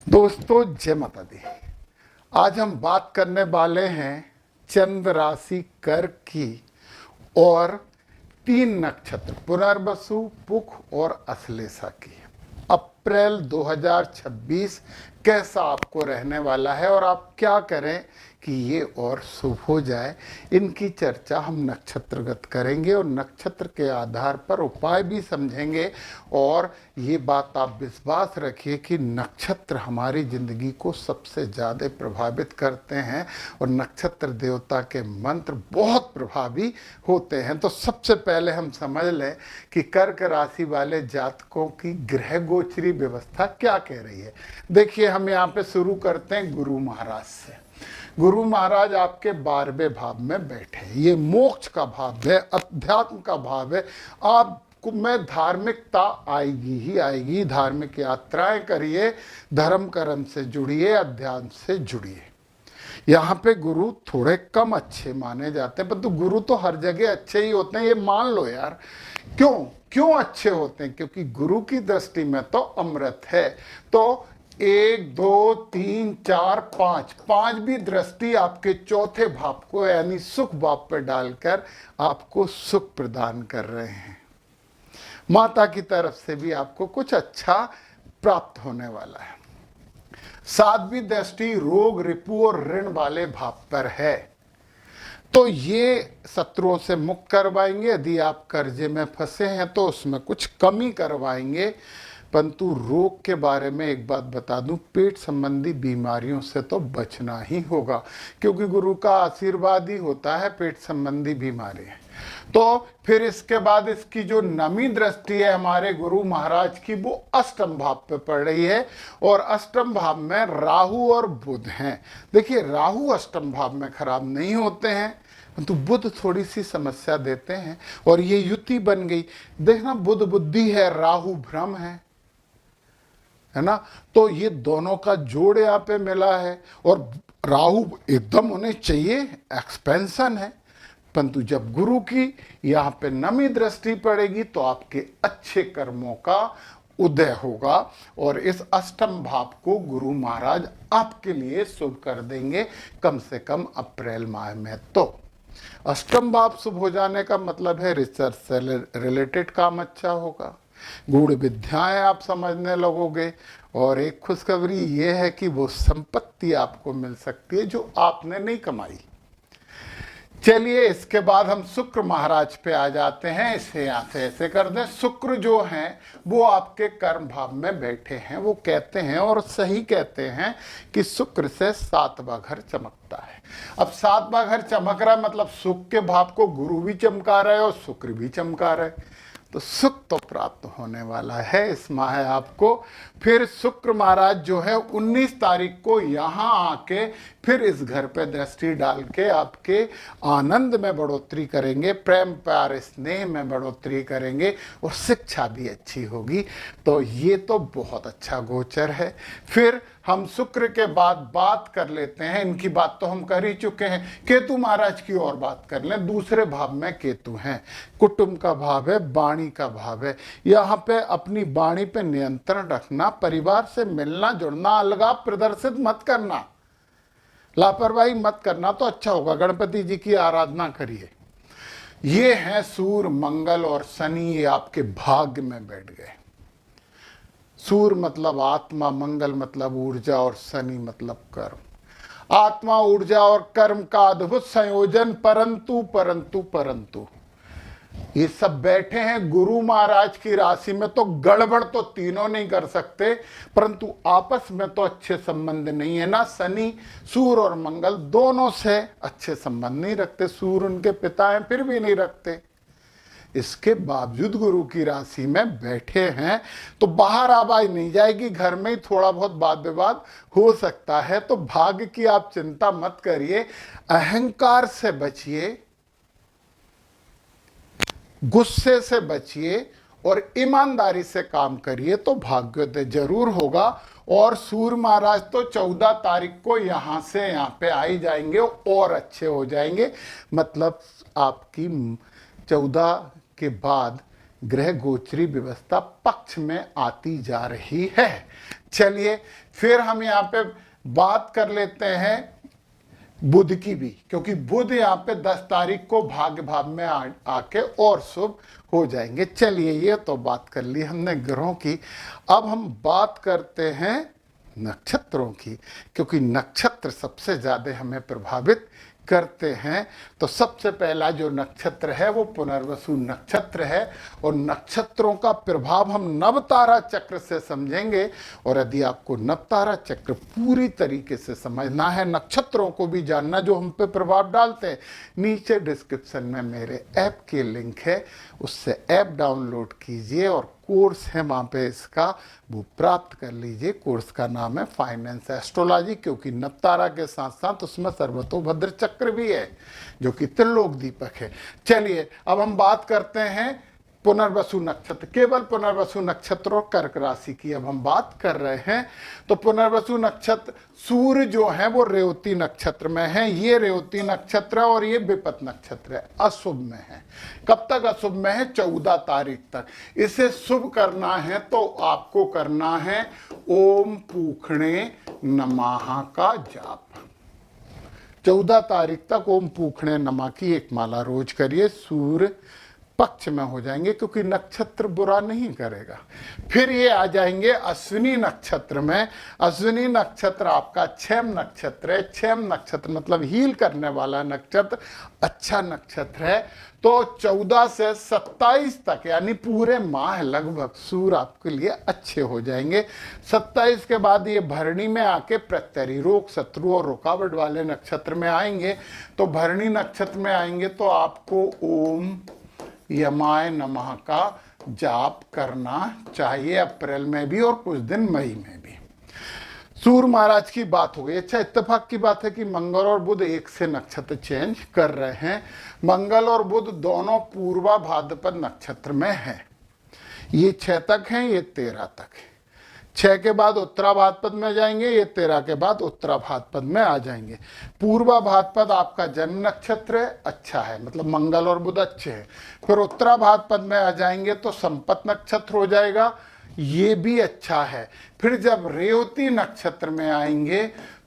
दोस्तों जय माता दी। आज हम बात करने वाले हैं चंद्र राशि कर्क की और 3 नक्षत्र पुनर्वसु, पुख और अश्लेषा की। अप्रैल 2026 कैसा आपको रहने वाला है और आप क्या करें कि ये और शुभ हो जाए, इनकी चर्चा हम नक्षत्रगत करेंगे और नक्षत्र के आधार पर उपाय भी समझेंगे। और ये बात आप विश्वास रखिए कि नक्षत्र हमारी जिंदगी को सबसे ज़्यादा प्रभावित करते हैं और नक्षत्र देवता के मंत्र बहुत प्रभावी होते हैं। तो सबसे पहले हम समझ लें कि कर्क राशि वाले जातकों की ग्रह गोचरी व्यवस्था क्या कह रही है। देखिए, हम यहाँ पे शुरू करते हैं गुरु महाराज से। गुरु महाराज आपके 12वें भाव में बैठे हैं। ये मोक्ष का भाव है, अध्यात्म का भाव है। आपको में धार्मिकता आएगी ही आएगी। धार्मिक यात्राएं करिए, धर्म कर्म से जुड़िए, अध्यात्म से जुड़िए। यहाँ पे गुरु थोड़े कम अच्छे माने जाते हैं, परंतु गुरु तो हर जगह अच्छे ही होते हैं, ये मान लो यार। क्यों अच्छे होते हैं? क्योंकि गुरु की दृष्टि में तो अमृत है। तो 1 2 3 4 5 भी दृष्टि आपके चौथे भाव को यानी सुख भाव पर डालकर आपको सुख प्रदान कर रहे हैं। माता की तरफ से भी आपको कुछ अच्छा प्राप्त होने वाला है। 7वीं दृष्टि रोग, रिपु और ऋण वाले भाव पर है, तो ये शत्रुओं से मुक्त करवाएंगे। यदि आप कर्जे में फंसे हैं तो उसमें कुछ कमी करवाएंगे। परंतु रोग के बारे में एक बात बता दूं, पेट संबंधी बीमारियों से तो बचना ही होगा, क्योंकि गुरु का आशीर्वाद ही होता है पेट संबंधी बीमारी। तो फिर इसके बाद इसकी जो नवी दृष्टि है हमारे गुरु महाराज की, वो अष्टम भाव पे पड़ रही है और अष्टम भाव में राहु और बुध हैं। देखिए, राहु अष्टम भाव में खराब नहीं होते हैं, तो बुध थोड़ी सी समस्या देते हैं और ये युति बन गई। देखना, बुध बुद्धि है, राहु भ्रम है ना। तो ये दोनों का जोड़ यहाँ पे मिला है और राहु एकदम होने चाहिए, एक्सपेंशन है। परंतु जब गुरु की यहाँ पे नमी दृष्टि पड़ेगी तो आपके अच्छे कर्मों का उदय होगा और इस अष्टम भाव को गुरु महाराज आपके लिए शुभ कर देंगे, कम से कम अप्रैल माह में। तो अष्टम भाव शुभ हो जाने का मतलब है रिसर्च से रिलेटेड काम अच्छा होगा, गूढ़ विद्याएं आप समझने लगोगे और एक खुशखबरी ये है कि वो संपत्ति आपको मिल सकती है जो आपने नहीं कमाई। चलिए, इसके बाद हम शुक्र महाराज पे आ जाते हैं। इसे यहाँ से ऐसे कर दें। शुक्र जो हैं वो आपके कर्म भाव में बैठे हैं। वो कहते हैं और सही कहते हैं कि शुक्र से 7वां घर चमकता है। अब 7वां घर चमक रहा है मतलब सुख के भाव को गुरु भी चमका रहे और शुक्र भी चमका रहे, तो सुख तो प्राप्त होने वाला है इस माह आपको। फिर शुक्र महाराज जो है 19 तारीख को यहाँ आके फिर इस घर पे दृष्टि डाल के आपके आनंद में बढ़ोतरी करेंगे, प्रेम प्यार स्नेह में बढ़ोतरी करेंगे और शिक्षा भी अच्छी होगी। तो ये तो बहुत अच्छा गोचर है। फिर हम शुक्र के बाद बात कर लेते हैं, इनकी बात तो हम कर ही चुके हैं, केतु महाराज की और बात कर लें। दूसरे भाव में केतु हैं, कुटुंब का भाव है, वाणी का भाव है। यहाँ पे अपनी वाणी पे नियंत्रण रखना, परिवार से मिलना जुड़ना, अलगाव प्रदर्शित मत करना, लापरवाही मत करना तो अच्छा होगा। गणपति जी की आराधना करिए। ये हैं सूर्य, मंगल और शनि, ये आपके भाग्य में बैठ गए। सूर्य मतलब आत्मा, मंगल मतलब ऊर्जा और शनि मतलब कर्म। आत्मा, ऊर्जा और कर्म का अद्भुत संयोजन, परंतु परंतु परंतु ये सब बैठे हैं गुरु महाराज की राशि में, तो गड़बड़ तो तीनों नहीं कर सकते, परंतु आपस में तो अच्छे संबंध नहीं है ना। शनि, सूर्य और मंगल दोनों से अच्छे संबंध नहीं रखते। सूर्य उनके पिता हैं फिर भी नहीं रखते। इसके बावजूद गुरु की राशि में बैठे हैं तो बाहर आवाज नहीं जाएगी, घर में ही थोड़ा बहुत वाद विवाद हो सकता है। तो भाग्य की आप चिंता मत करिए, अहंकार से बचिए, गुस्से से बचिए और ईमानदारी से काम करिए तो भाग्योदय जरूर होगा। और सूर्य महाराज तो 14 तारीख को यहाँ से यहाँ पे आ ही जाएंगे और अच्छे हो जाएंगे। मतलब आपकी 14 के बाद ग्रह गोचरी व्यवस्था पक्ष में आती जा रही है। चलिए फिर हम यहाँ पे बात कर लेते हैं बुध की भी, क्योंकि बुध यहाँ पे 10 तारीख को भाग्य भाव में आके और शुभ हो जाएंगे। चलिए ये तो बात कर ली हमने ग्रहों की, अब हम बात करते हैं नक्षत्रों की, क्योंकि नक्षत्र सबसे ज्यादा हमें प्रभावित करते हैं। तो सबसे पहला जो नक्षत्र है वो पुनर्वसु नक्षत्र है, और नक्षत्रों का प्रभाव हम नवतारा चक्र से समझेंगे। और यदि आपको नवतारा चक्र पूरी तरीके से समझना है, नक्षत्रों को भी जानना जो हम पे प्रभाव डालते हैं, नीचे डिस्क्रिप्शन में मेरे ऐप के लिंक है, उससे ऐप डाउनलोड कीजिए और कोर्स है वहाँ पे इसका वो प्राप्त कर लीजिए। कोर्स का नाम है फाइनेंस एस्ट्रोलॉजी, क्योंकि नवतारा के साथ साथ उसमें सर्वतोभद्र चक्र भी है जो कि त्रिलोक दीपक है। चलिए अब हम बात करते हैं पुनर्वसु नक्षत्र, केवल पुनर्वसु नक्षत्र और कर्क राशि की अब हम बात कर रहे हैं। तो पुनर्वसु नक्षत्र, सूर्य जो है वो रेवती नक्षत्र में है, ये रेवती नक्षत्र है और ये विपत नक्षत्र है, अशुभ में है। कब तक अशुभ में है? 14 तारीख तक। इसे शुभ करना है तो आपको करना है ओम पूखणे नमः का जाप। 14 तारीख तक ओम पूखणे नमः की एक माला रोज करिए, सूर्य पक्ष में हो जाएंगे, क्योंकि नक्षत्र बुरा नहीं करेगा। फिर ये आ जाएंगे अश्विनी नक्षत्र में। अश्विनी नक्षत्र आपका क्षम नक्षत्र है। क्षम नक्षत्र मतलब हील करने वाला नक्षत्र, अच्छा नक्षत्र है। तो 14 से 27 तक यानी पूरे माह लगभग सूर्य आपके लिए अच्छे हो जाएंगे। 27 के बाद ये भरणी में आके प्रत्यरी, रोग, शत्रु और रुकावट वाले नक्षत्र में आएंगे। तो भरणी नक्षत्र में आएंगे तो आपको ओम यमाय नमः का जाप करना चाहिए, अप्रैल में भी और कुछ दिन मई में भी। सूर्य महाराज की बात हो गई। अच्छा, इत्तेफाक की बात है कि मंगल और बुध एक से नक्षत्र चेंज कर रहे हैं। मंगल और बुध दोनों पूर्वा भाद्रपद नक्षत्र में हैं। ये 6 तक हैं, ये 13 तक है। 6 के बाद उत्तरा भाद्रपद में जाएंगे, ये 13 के बाद उत्तरा भाद्रपद में आ जाएंगे। पूर्वा भाद्रपद आपका जन्म नक्षत्र है, अच्छा है, मतलब मंगल और बुध अच्छे हैं। फिर उत्तरा भाद्रपद में आ जाएंगे तो संपत नक्षत्र हो जाएगा, ये भी अच्छा है। फिर जब रेवती नक्षत्र में आएंगे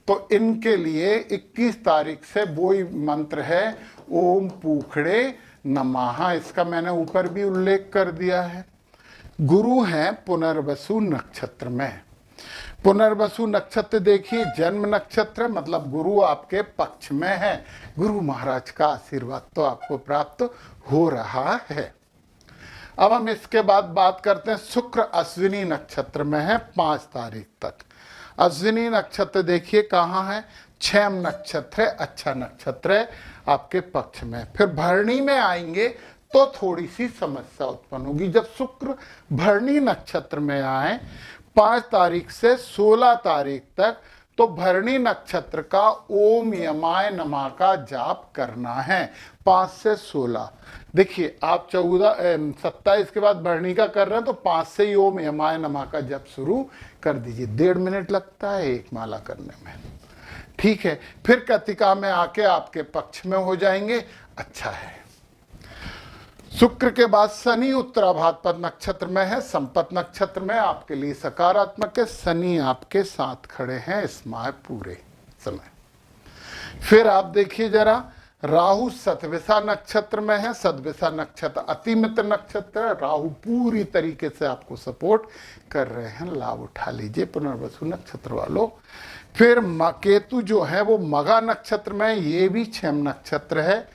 तो इनके लिए 21 तारीख से वही मंत्र है ओम पूखड़े नमः, इसका मैंने ऊपर भी उल्लेख कर दिया है। गुरु हैं पुनर्वसु नक्षत्र में। पुनर्वसु नक्षत्र देखिए जन्म नक्षत्र, मतलब गुरु आपके पक्ष में है। गुरु महाराज का आशीर्वाद तो आपको प्राप्त हो रहा है। अब हम इसके बाद बात करते हैं, शुक्र अश्विनी नक्षत्र में है 5 तारीख तक। अश्विनी नक्षत्र देखिए कहाँ है, क्षम नक्षत्र है, अच्छा नक्षत्र है आपके पक्ष में। फिर भरणी में आएंगे तो थोड़ी सी समस्या उत्पन्न होगी। जब शुक्र भरणी नक्षत्र में आए 5 तारीख से 16 तारीख तक, तो भरणी नक्षत्र का ओम यमाय नमः का जाप करना है 5 से 16। देखिए आप 27 के बाद भरणी का कर रहे हैं तो 5 से ही ओम यमाय नमः का जप शुरू कर दीजिए। 1.5 मिनट लगता है एक माला करने में, ठीक है। फिर कृतिका में आके आपके पक्ष में हो जाएंगे, अच्छा है। शुक्र के बाद शनि उत्तरा भाद्रपद नक्षत्र में है, संपत नक्षत्र में आपके लिए सकारात्मक है। शनि आपके साथ खड़े हैं इस माह पूरे समय। फिर आप देखिए जरा, राहु सतविसा नक्षत्र में है। सतविसा नक्षत्र अति मित्र नक्षत्र है, राहु पूरी तरीके से आपको सपोर्ट कर रहे हैं, लाभ उठा लीजिए पुनर्वसु नक्षत्र वालों। फिर केतु जो है वो मघा नक्षत्र में, ये भी क्षम नक्षत्र है,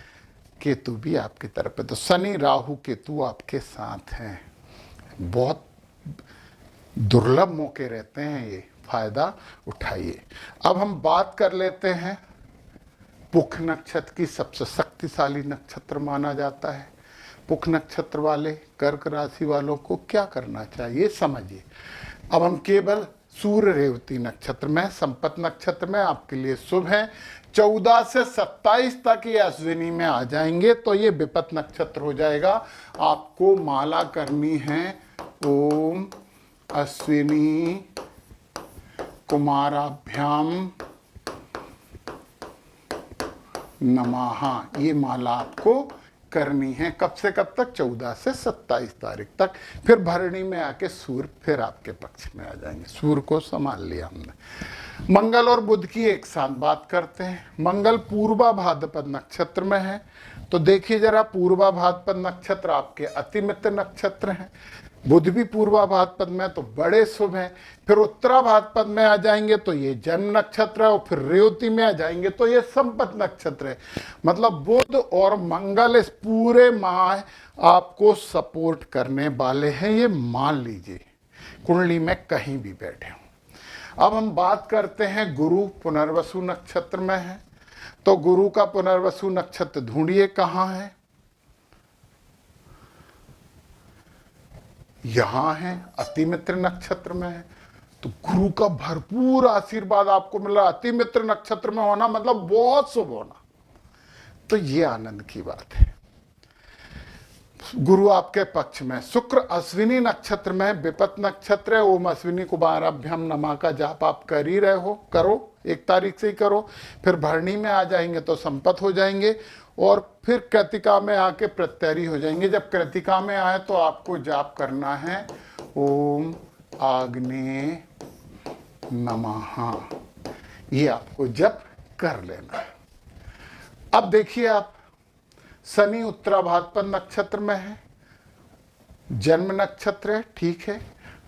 केतु भी आपकी तरफ है। तो शनि राहु केतु आपके साथ हैं। बहुत दुर्लभ मौके रहते हैं, ये फायदा उठाइए। अब हम बात कर लेते हैं पुख नक्षत्र की, सबसे शक्तिशाली नक्षत्र माना जाता है। पुख नक्षत्र वाले कर्क राशि वालों को क्या करना चाहिए समझिए। अब हम केवल सूर्य रेवती नक्षत्र में, संपत नक्षत्र में आपके लिए शुभ है। 14 से 27 तक ये अश्विनी में आ जाएंगे तो ये विपत नक्षत्र हो जाएगा। आपको माला करनी है ओम अश्विनी कुमाराभ्याम नमः, ये माला आपको करनी है। कब से कब तक? 14 से 27 तारीख तक। फिर भरणी में आके सूर्य फिर आपके पक्ष में आ जाएंगे। सूर्य को संभाल लिया हमने। मंगल और बुध की एक साथ बात करते हैं। मंगल पूर्वा भाद्रपद नक्षत्र में है, तो देखिए जरा, पूर्वा भाद्रपद नक्षत्र आपके अति मित्र नक्षत्र हैं। बुध भी पूर्वा भाद्रपद में, तो बड़े शुभ हैं। फिर उत्तरा भाद्रपद में आ जाएंगे तो ये जन्म नक्षत्र है, और फिर रेवती में आ जाएंगे तो ये संपत नक्षत्र है। मतलब बुध और मंगल इस पूरे माह आपको सपोर्ट करने वाले हैं, ये मान लीजिए, कुंडली में कहीं भी बैठे हों। अब हम बात करते हैं, गुरु पुनर्वसु नक्षत्र में है, तो गुरु का पुनर्वसु नक्षत्र ढूंढिए कहाँ है। यहां है, अतिमित्र नक्षत्र में है। तो गुरु का भरपूर आशीर्वाद आपको मिल रहा। अतिमित्र नक्षत्र में होना मतलब बहुत शुभ होना, तो ये आनंद की बात है। गुरु आपके पक्ष में। शुक्र अश्विनी नक्षत्र में, विपत नक्षत्र है। ओम अश्विनी कुमाराभ्याम नमः का जाप आप कर ही रहे हो, करो, 1 तारीख से ही करो। फिर भरणी में आ जाएंगे तो संपत हो जाएंगे, और फिर कृतिका में आके प्रत्यरी हो जाएंगे। जब कृतिका में आए तो आपको जाप करना है ओम आग्नेय नमः, ये आपको जप कर लेना है। अब देखिए आप, शनि उत्तरा भाद्रपद नक्षत्र में है, जन्म नक्षत्र है, ठीक है।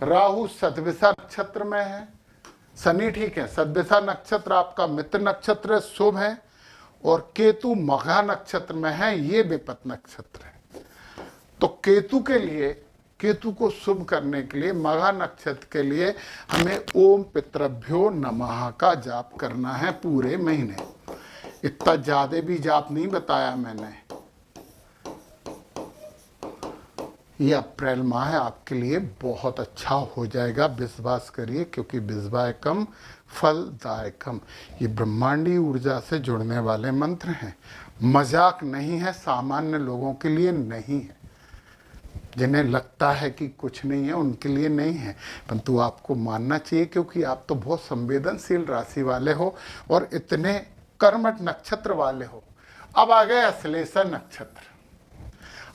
राहु सतविषा नक्षत्र में है, शनि ठीक है। सतविषा नक्षत्र आपका मित्र नक्षत्र है, शुभ है। और केतु मघा नक्षत्र में है, ये विपत नक्षत्र है। तो केतु के लिए, केतु को शुभ करने के लिए, मघा नक्षत्र के लिए हमें ओम पितृभ्यो नमः का जाप करना है पूरे महीने। इतना ज्यादा भी जाप नहीं बताया मैंने। ये अप्रैल माह है, आपके लिए बहुत अच्छा हो जाएगा, विश्वास करिए, क्योंकि विश्वायकम फलदायकम, ये ब्रह्मांडी ऊर्जा से जुड़ने वाले मंत्र हैं। मजाक नहीं है, सामान्य लोगों के लिए नहीं है। जिन्हें लगता है कि कुछ नहीं है उनके लिए नहीं है, परंतु आपको मानना चाहिए, क्योंकि आप तो बहुत संवेदनशील राशि वाले हो और इतने कर्मठ नक्षत्र वाले हो। अब आ गए अश्लेषा नक्षत्र।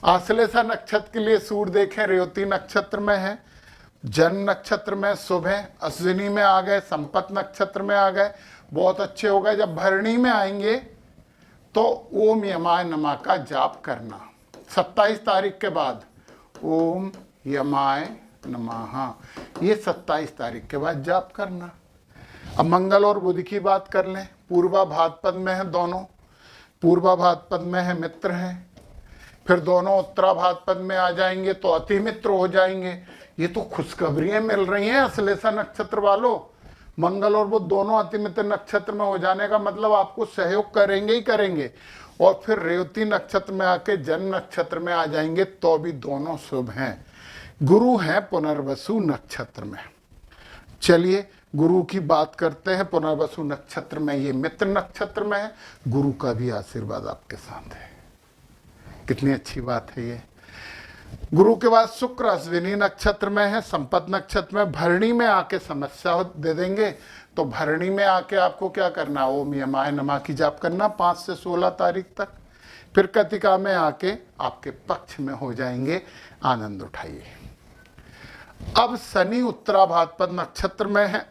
अश्लेषा नक्षत्र के लिए सूर्य देखें, रेवती नक्षत्र में है, जन्म नक्षत्र में शुभ है। अश्विनी में आ गए, संपत नक्षत्र में आ गए, बहुत अच्छे हो गए। जब भरणी में आएंगे तो ओम यमाय नमः का जाप करना 27 तारीख के बाद। ओम यमाय नमः, ये 27 तारीख के बाद जाप करना। अब मंगल और बुध की बात कर लें। पूर्वा भाद्रपद में है दोनों, पूर्वा भाद्रपद में है, मित्र हैं। फिर दोनों उत्तरा भाद्रपद में आ जाएंगे तो अति मित्र हो जाएंगे। ये तो खुशखबरियां मिल रही हैं अश्लेषा नक्षत्र वालों। मंगल और बुध दोनों अति मित्र नक्षत्र में हो जाने का मतलब आपको सहयोग करेंगे ही करेंगे। और फिर रेवती नक्षत्र में आके जन्म नक्षत्र में आ जाएंगे तो भी दोनों शुभ हैं। गुरु है पुनर्वसु नक्षत्र में। चलिए गुरु की बात करते हैं। पुनर्वसु नक्षत्र में, ये मित्र नक्षत्र में है, गुरु का भी आशीर्वाद आपके साथ है। कितनी अच्छी बात है ये। गुरु के बाद शुक्र अश्विनी नक्षत्र में है, संपत नक्षत्र में। भरणी में आके समस्या दे देंगे, तो भरणी में आके आपको क्या करना, ओम यमाय नमः की जाप करना 5 से 16 तारीख तक। फिर कृतिका में आके आपके पक्ष में हो जाएंगे, आनंद उठाइए। अब शनि उत्तरा भाद्रपद नक्षत्र में है,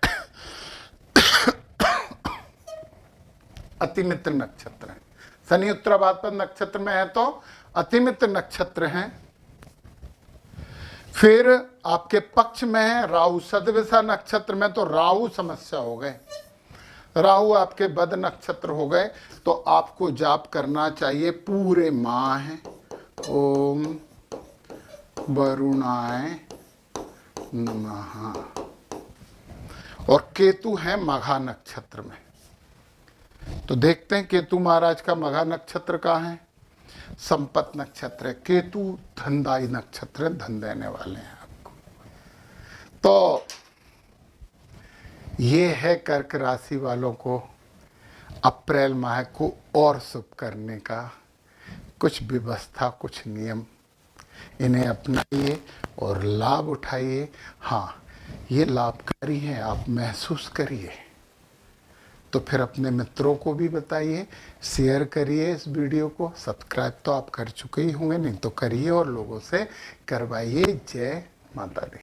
अतिमित्र नक्षत्र है। शनि उत्तरा भाद्रपद नक्षत्र में है तो अतिमित्र नक्षत्र हैं। फिर आपके पक्ष में है राहु सतविषा नक्षत्र में, तो राहु समस्या हो गए, राहु आपके बद नक्षत्र हो गए। तो आपको जाप करना चाहिए पूरे माह ओम वरुणाय नमः। और केतु है मघा नक्षत्र में, तो देखते हैं केतु महाराज का मघा नक्षत्र कहाँ है। संपत नक्षत्र है। केतु धनदायी नक्षत्र है, धन देने वाले हैं आपको। तो ये है कर्क राशि वालों को अप्रैल माह को और शुभ करने का कुछ व्यवस्था, कुछ नियम, इन्हें अपनाइए और लाभ उठाइए। हाँ, ये लाभकारी है, आप महसूस करिए। तो फिर अपने मित्रों को भी बताइए, शेयर करिए इस वीडियो को। सब्सक्राइब तो आप कर चुके ही होंगे, नहीं तो करिए और लोगों से करवाइए। जय माता दी।